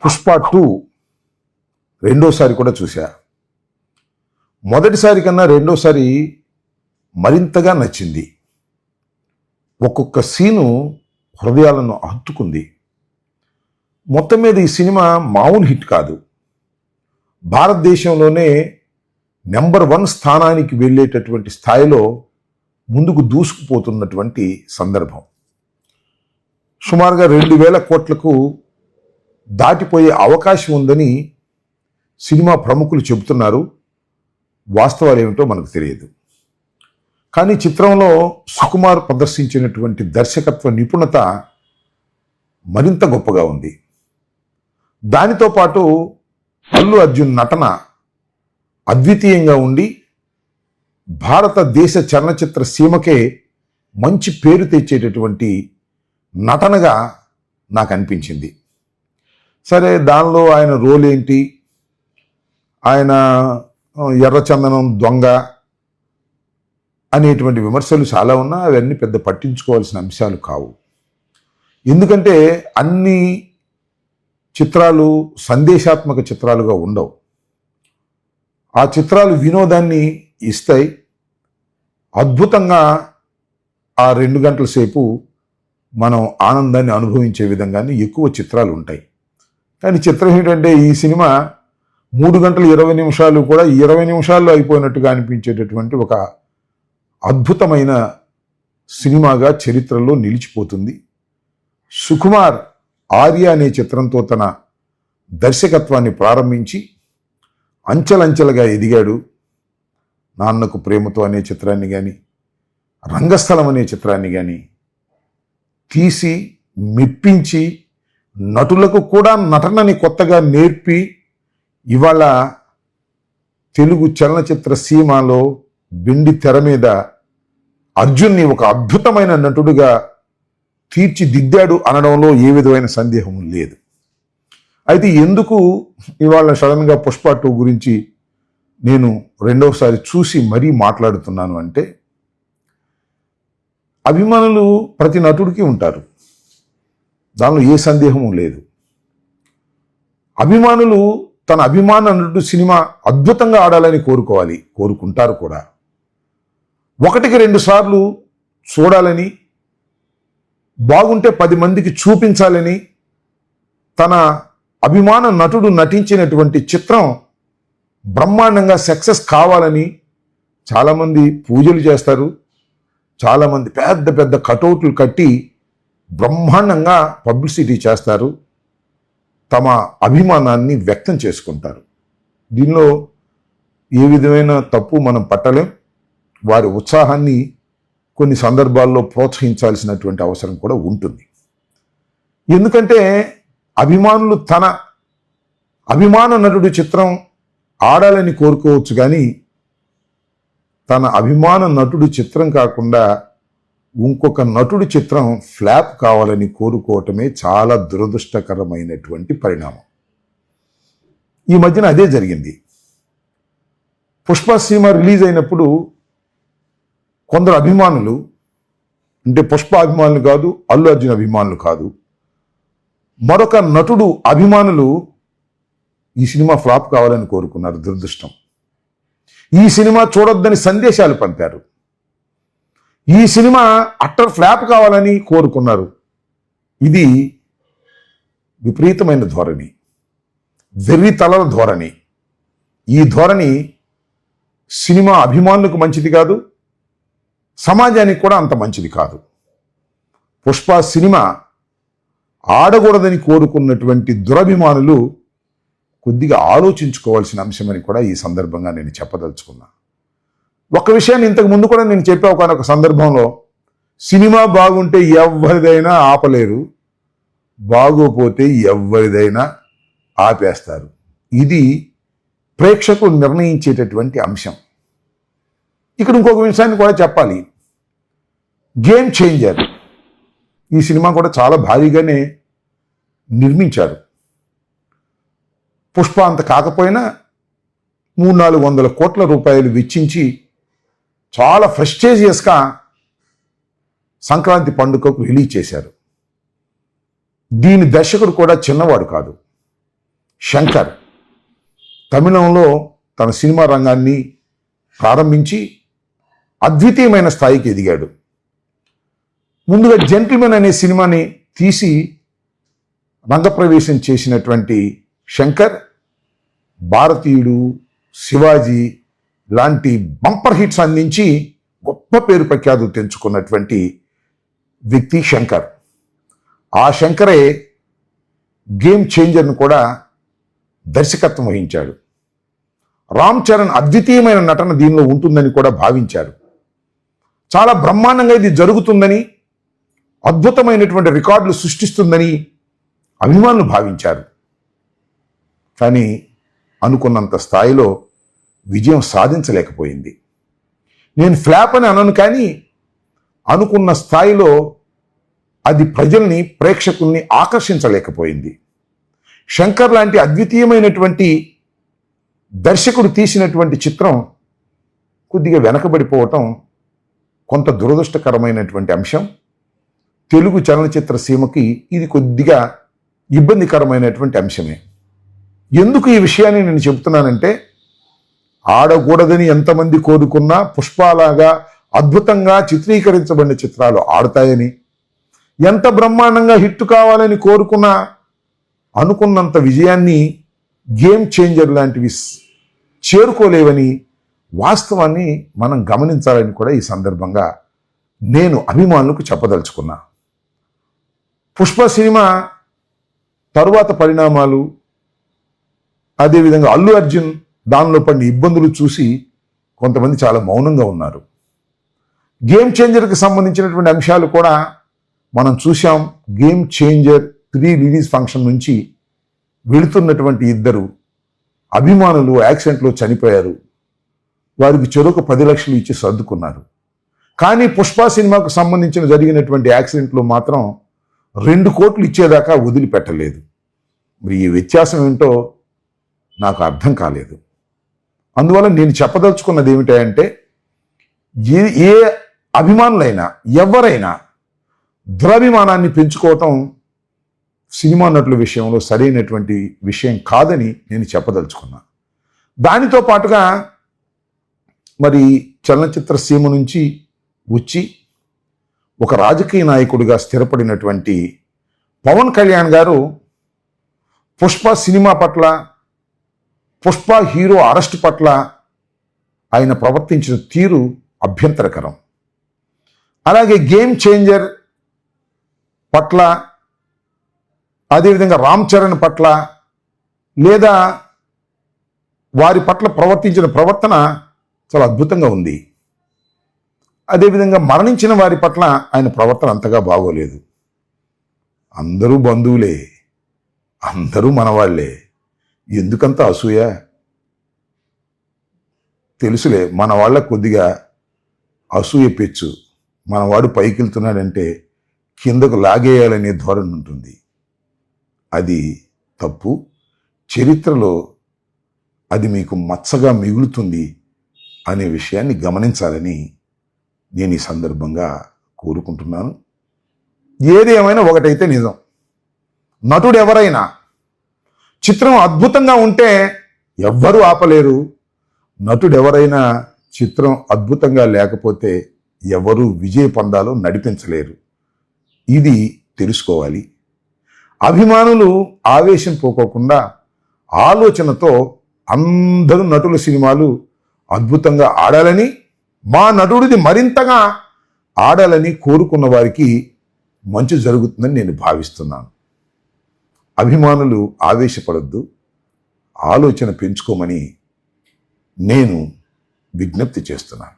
పుష్ప 2 రెండోసారి కూడా చూశా. మొదటిసారి కన్నా రెండోసారి మరింతగా నచ్చింది. ఒక్కొక్క సీను హృదయాలను హత్తుకుంది. మొత్తం మీద ఈ సినిమా మామూలు హిట్ కాదు. భారతదేశంలోనే నెంబర్ 1 స్థానానికి వెళ్ళేటటువంటి స్థాయిలో ముందుకు దూసుకుపోతున్నటువంటి సందర్భం. సుమారుగా 2000 కోట్లకు దాటిపోయే అవకాశం ఉందని సినిమా ప్రముఖులు చెబుతున్నారు. వాస్తవాలు ఏమిటో మనకు తెలియదు. కానీ చిత్రంలో సుకుమార్ ప్రదర్శించినటువంటి దర్శకత్వ నిపుణత మరింత గొప్పగా ఉంది. దానితో పాటు అల్లు అర్జున్ నటన అద్వితీయంగా ఉండి భారతదేశ చలనచిత్ర సీమకే మంచి పేరు తెచ్చేటటువంటి నటనగా నాకు అనిపించింది. సరే, దానిలో ఆయన రోల్ ఏంటి, ఆయన ఎర్రచందనం దొంగ అనేటువంటి విమర్శలు చాలా ఉన్నా అవన్నీ పెద్ద పట్టించుకోవాల్సిన అంశాలు కావు. ఎందుకంటే అన్ని చిత్రాలు సందేశాత్మక చిత్రాలుగా ఉండవు. ఆ చిత్రాలు వినోదాన్ని ఇస్తాయి. అద్భుతంగా ఆ 2 గంటల సేపు మనం ఆనందాన్ని అనుభవించే విధంగానే ఎక్కువ చిత్రాలు ఉంటాయి. కానీ చిత్రం ఏంటంటే ఈ సినిమా 3 గంటల 20 నిమిషాలు కూడా 20 నిమిషాల్లో అయిపోయినట్టుగా అనిపించేటటువంటి ఒక అద్భుతమైన సినిమాగా చరిత్రలో నిలిచిపోతుంది. సుకుమార్ ఆర్య అనే చిత్రంతో తన దర్శకత్వాన్ని ప్రారంభించి అంచెలంచెలుగా ఎదిగాడు. నాన్నకు ప్రేమతో అనే చిత్రాన్ని కానీ, రంగస్థలం అనే చిత్రాన్ని కానీ తీసి మెప్పించి నటులకు కూడా నటనని కొత్తగా నేర్పి ఇవాళ తెలుగు చలనచిత్ర సీమలో వెండి తెర మీద అర్జున్ని ఒక అద్భుతమైన నటుడుగా తీర్చిదిద్దాడు అనడంలో ఏ విధమైన సందేహం లేదు. అయితే ఎందుకు ఇవాళ సడన్గా పుష్ప 2 గురించి నేను రెండవసారి చూసి మరీ మాట్లాడుతున్నాను అంటే, అభిమానులు ప్రతి నటుడికి ఉంటారు, దానిలో ఏ సందేహము లేదు. అభిమానులు తన అభిమాన నటుడు సినిమా అద్భుతంగా ఆడాలని కోరుకుంటారు కూడా. 1కి 2 సార్లు చూడాలని, బాగుంటే 10 మందికి చూపించాలని, తన అభిమాన నటుడు నటించినటువంటి చిత్రం బ్రహ్మాండంగా సక్సెస్ కావాలని చాలామంది పూజలు చేస్తారు. చాలామంది పెద్ద పెద్ద కటౌట్లు కట్టి బ్రహ్మాండంగా పబ్లిసిటీ చేస్తారు, తమ అభిమానాన్ని వ్యక్తం చేసుకుంటారు. దీనిలో ఏ విధమైన తప్పు మనం పట్టలేం. వారి ఉత్సాహాన్ని కొన్ని సందర్భాల్లో ప్రోత్సహించాల్సినటువంటి అవసరం కూడా ఉంటుంది. ఎందుకంటే అభిమానులు తన అభిమాన నటుడు చిత్రం ఆడాలని కోరుకోవచ్చు, కానీ తన అభిమాన నటుడు చిత్రం కాకుండా ఇంకొక నటుడి చిత్రం ఫ్లాప్ కావాలని కోరుకోవటమే చాలా దురదృష్టకరమైనటువంటి పరిణామం. ఈ మధ్యన అదే జరిగింది. పుష్ప సినిమా రిలీజ్ అయినప్పుడు కొందరు అభిమానులు, అంటే పుష్ప అభిమానులు కాదు, అల్లు అర్జున్ అభిమానులు కాదు, మరొక నటుడు అభిమానులు ఈ సినిమా ఫ్లాప్ కావాలని కోరుకున్నారు. దురదృష్టం. ఈ సినిమా చూడొద్దని సందేశాలు పంపారు. ఈ సినిమా అట్టర్ ఫ్లాప్ కావాలని కోరుకున్నారు. ఇది విపరీతమైన ధోరణి, వెర్రి తలల ధోరణి. ఈ ధోరణి సినిమా అభిమానులకు మంచిది కాదు, సమాజానికి కూడా అంత మంచిది కాదు. పుష్ప సినిమా ఆడకూడదని కోరుకున్నటువంటి దురభిమానులు కొద్దిగా ఆలోచించుకోవాల్సిన అంశమని కూడా ఈ సందర్భంగా నేను చెప్పదలుచుకున్నా. ఒక విషయాన్ని ఇంతకు ముందు కూడా నేను చెప్పా ఒక సందర్భంలో, సినిమా బాగుంటే ఎవరిదైనా ఆపలేరు, బాగోపోతే ఎవరిదైనా ఆపేస్తారు. ఇది ప్రేక్షకులు నిర్ణయించేటటువంటి అంశం. ఇక్కడ ఇంకొక విషయాన్ని కూడా చెప్పాలి. గేమ్ చేంజర్ ఈ సినిమా కూడా చాలా భారీగానే నిర్మించారు. పుష్ప అంత కాకపోయినా 300-400 కోట్ల రూపాయలు వెచ్చించి చాలా ప్రెస్టీజియస్గా సంక్రాంతి పండుగకు రిలీజ్ చేశారు. దీని దర్శకుడు కూడా చిన్నవాడు కాదు, శంకర్ తమిళంలో తన సినిమా రంగాన్ని ప్రారంభించి అద్వితీయమైన స్థాయికి ఎదిగాడు. ముందుగా జెంటిల్మెన్ అనే సినిమాని తీసి రంగప్రవేశం చేసినటువంటి శంకర్ భారతీయుడు, శివాజీ లాంటి బంపర్ హిట్స్ అందించి గొప్ప పేరు ప్రఖ్యాతులు తెంచుకున్నటువంటి వ్యక్తి శంకర్. ఆ శంకరే గేమ్ చేంజర్ను కూడా దర్శకత్వం వహించాడు. రామ్ చరణ్ అద్వితీయమైన నటన దీనిలో ఉంటుందని కూడా భావించారు. చాలా బ్రహ్మాండంగా ఇది జరుగుతుందని, అద్భుతమైనటువంటి రికార్డులు సృష్టిస్తుందని అభిమానులు భావించారు. కానీ అనుకున్నంత స్థాయిలో విజయం సాధించలేకపోయింది. నేను ఫ్లాప్ అని అనను, కానీ అనుకున్న స్థాయిలో అది ప్రజల్ని, ప్రేక్షకుల్ని ఆకర్షించలేకపోయింది. శంకర్ లాంటి అద్వితీయమైనటువంటి దర్శకుడు తీసినటువంటి చిత్రం కొద్దిగా వెనకబడిపోవటం కొంత దురదృష్టకరమైనటువంటి అంశం. తెలుగు చలనచిత్ర సీమకి ఇది కొద్దిగా ఇబ్బందికరమైనటువంటి అంశమే. ఎందుకు ఈ విషయాన్ని నేను చెబుతున్నానంటే, ఆడకూడదని ఎంతమంది కోరుకున్నా పుష్పలాగా అద్భుతంగా చిత్రీకరించబడిన చిత్రాలు ఆడతాయని, ఎంత బ్రహ్మాండంగా హిట్ కావాలని కోరుకున్నా అనుకున్నంత విజయాన్ని గేమ్ చేంజర్ లాంటివి చేరుకోలేవని వాస్తవాన్ని మనం గమనించాలని కూడా ఈ సందర్భంగా నేను అభిమానులకు చెప్పదలుచుకున్నా. పుష్ప సినిమా తరువాత పరిణామాలు, అదేవిధంగా అల్లు అర్జున్ దానిలో పడిన ఇబ్బందులు చూసి కొంతమంది చాలా మౌనంగా ఉన్నారు. గేమ్ చేంజర్కి సంబంధించినటువంటి అంశాలు కూడా మనం చూసాం. గేమ్ చేంజర్ 3 రిలీజ్ ఫంక్షన్ నుంచి వెళుతున్నటువంటి ఇద్దరు అభిమానులు యాక్సిడెంట్లో చనిపోయారు. వారికి చెరొక 10 లక్షలు ఇచ్చి సర్దుకున్నారు. కానీ పుష్ప సినిమాకు సంబంధించిన జరిగినటువంటి యాక్సిడెంట్లో మాత్రం 2 కోట్లు ఇచ్చేదాకా వదిలిపెట్టలేదు. మరి ఈ వ్యత్యాసం ఏంటో నాకు అర్థం కాలేదు. అందువల్ల నేను చెప్పదలుచుకున్నది ఏమిటంటే, ఏ అభిమానులైనా ఎవరైనా దురభిమానాన్ని పెంచుకోవటం సినిమా నటుల విషయంలో సరైనటువంటి విషయం కాదని నేను చెప్పదలుచుకున్నా. దానితో పాటుగా మరి చలనచిత్ర సీమ నుంచి వచ్చి ఒక రాజకీయ నాయకుడిగా స్థిరపడినటువంటి పవన్ కళ్యాణ్ గారు పుష్ప సినిమా పట్ల, పుష్ప హీరో అరెస్ట్ పట్ల ఆయన ప్రవర్తించిన తీరు అభ్యంతరకరం. అలాగే గేమ్ చేంజర్ పట్ల, అదేవిధంగా రామ్ చరణ్ పట్ల లేదా వారి పట్ల ప్రవర్తించిన ప్రవర్తన చాలా అద్భుతంగా ఉంది. అదేవిధంగా మరణించిన వారి పట్ల ఆయన ప్రవర్తన అంతగా బాగోలేదు. అందరూ బంధువులే, అందరూ మనవాళ్లే, ఎందుకంత అసూయ? తెలుసులే, మన వాళ్ళకు కొద్దిగా అసూయ పెచ్చు. మనవాడు పైకి వెళ్తున్నాడంటే కిందకు లాగేయాలనే ధోరణి ఉంటుంది. అది తప్పు. చరిత్రలో అది మీకు మచ్చగా మిగులుతుంది అనే విషయాన్ని గమనించాలని నేను ఈ సందర్భంగా కోరుకుంటున్నాను. ఏది ఏమైనా ఒకటైతే నిజం, నటుడు ఎవరైనా చిత్రం అద్భుతంగా ఉంటే ఎవ్వరూ ఆపలేరు. నటుడు ఎవరైనా చిత్రం అద్భుతంగా లేకపోతే ఎవరూ విజయ పందాలు నడిపించలేరు. ఇది తెలుసుకోవాలి. అభిమానులు ఆవేశం పోకోకుండా ఆలోచనతో అందరూ నటుల సినిమాలు అద్భుతంగా ఆడాలని, మా నటుడిది మరింతగా ఆడాలని కోరుకున్న వారికి మంచి జరుగుతుందని నేను భావిస్తున్నాను. అభిమానులు ఆవేశపడద్దు, ఆలోచన పెంచుకోమని నేను విజ్ఞప్తి చేస్తున్నాను.